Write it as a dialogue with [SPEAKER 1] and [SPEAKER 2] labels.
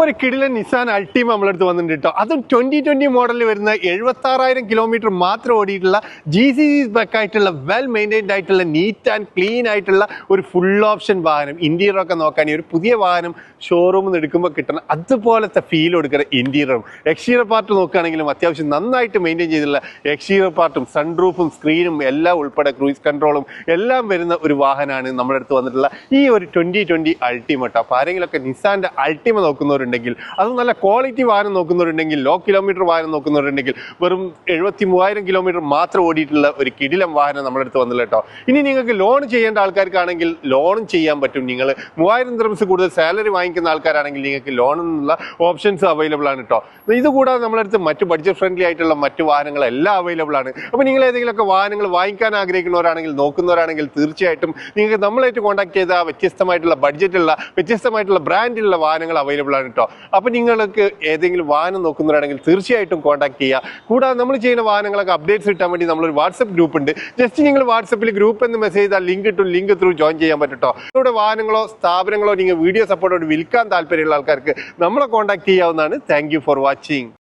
[SPEAKER 1] ഒരു കിടിലൻ Nissan Altima നമ്മളടുത്ത് വന്നിട്ടുണ്ട് കേട്ടോ. അതും 2020 മോഡലിൽ വരുന്ന 76,000 കിലോമീറ്റർ മാത്രം ഓടിയിട്ടുള്ള GCC സ്പെക് ആയിട്ടുള്ള വെൽ മെയിൻറ്റൈൻഡ് ആയിട്ടുള്ള നീറ്റ് ആൻഡ് ക്ലീൻ ആയിട്ടുള്ള ഒരു ഫുൾ ഓപ്ഷൻ വാഹനം. ഇന്റീരിയർ ഒക്കെ നോക്കാൻ ഒരു പുതിയ വാഹനം ഷോറൂമിൽ നിന്ന് എടുക്കുമ്പോൾ കിട്ടണം അതുപോലത്തെ ഫീൽ കൊടുക്കുന്ന ഇന്റീരിയറും എക്സ്റ്റീരിയർ പാർട്ട് നോക്കുകയാണെങ്കിലും അത്യാവശ്യം നന്നായിട്ട് മെയിൻറ്റെയിൻ ചെയ്തിട്ടുള്ള എക്സ്റ്റീരിയർ പാർട്ടും സൺറൂഫും സ്ക്രീനും എല്ലാം ഉൾപ്പെടെ ക്രൂയിസ് കൺട്രോളും എല്ലാം വരുന്ന ഒരു വാഹനമാണ് നമ്മുടെ അടുത്ത് വന്നിട്ടുള്ള ഈ ഒരു 2020 അൾട്ടിമ കേട്ടോ. അപ്പോൾ ആരെങ്കിലുമൊക്കെ നിസാന്റെ അൾട്ടിമ നോക്കുന്നവരുണ്ടെങ്കിൽ, അത് നല്ല ക്വാളിറ്റി വാഹനം നോക്കുന്നവരുണ്ടെങ്കിൽ, ലോ കിലോമീറ്റർ വാഹനം നോക്കുന്നവരുണ്ടെങ്കിൽ, വെറും 73,000 കിലോമീറ്റർ മാത്രം ഓടിയിട്ടുള്ള ഒരു കിടിലം വാഹനം നമ്മുടെ അടുത്ത് വന്നില്ല കേട്ടോ. ഇനി നിങ്ങൾക്ക് ലോൺ ചെയ്യേണ്ട ആൾക്കാർക്കാണെങ്കിൽ ലോണും ചെയ്യാൻ പറ്റും. നിങ്ങൾ 3,000 ദിർഹംസ് കൂടുതൽ സാലറി വാങ്ങിക്കുന്ന ആൾക്കാരാണെങ്കിൽ നിങ്ങൾക്ക് ലോണിനുള്ള ഓപ്ഷൻസ് അവൈലബിൾ ആണ് കേട്ടോ. ഇതുകൂടാതെ നമ്മുടെ അടുത്ത് മറ്റ് ബഡ്ജറ്റ് ഫ്രണ്ട്ലി ആയിട്ടുള്ള മറ്റു വാഹനങ്ങളെല്ലാം അവൈലബിൾ ആണ്. അപ്പോൾ നിങ്ങൾ ഏതെങ്കിലുമൊക്കെ വാഹനങ്ങൾ വാങ്ങിക്കാൻ ആഗ്രഹിക്കുന്നവരാണെങ്കിൽ, നോക്കുന്നവരാണെങ്കിൽ തീർച്ചയായിട്ടും നിങ്ങൾക്ക് നമ്മളായിട്ട് കോൺടാക്ട് ചെയ്ത വ്യത്യസ്തമായിട്ടുള്ള ബഡ്ജറ്റുള്ള വ്യത്യസ്തമായിട്ടുള്ള ബ്രാൻഡിലുള്ള വാഹനങ്ങൾ അവൈലബിൾ ആണ് കേട്ടോ. അപ്പോൾ നിങ്ങൾക്ക് ഏതെങ്കിലും വാഹനം നോക്കുന്നവരാണെങ്കിൽ തീർച്ചയായിട്ടും കോൺടാക്ട് ചെയ്യുക. കൂടാതെ നമ്മൾ ചെയ്യുന്ന വാഹനങ്ങളൊക്കെ അപ്ഡേറ്റ്സ് കിട്ടാൻ വേണ്ടി നമ്മളൊരു വാട്സപ്പ് ഗ്രൂപ്പ് ഉണ്ട്. ജസ്റ്റ് നിങ്ങൾ വാട്സപ്പിൽ ഗ്രൂപ്പ് എന്ന് മെസ്സേജ് ചെയ്താൽ ലിങ്ക് ഇട്ടും ലിങ്ക് ത്രൂ ജോയിൻ ചെയ്യാൻ പറ്റും കേട്ടോ. നിങ്ങളുടെ വാഹനങ്ങളോ സ്ഥാപനങ്ങളോ നിങ്ങൾ വീഡിയോ സപ്പോർട്ടോട് വിൽക്കാൻ താല്പര്യമുള്ള ആൾക്കാർക്ക് നമ്മളെ കോൺടാക്ട് ചെയ്യാവുന്നതാണ്. Thank you for watching.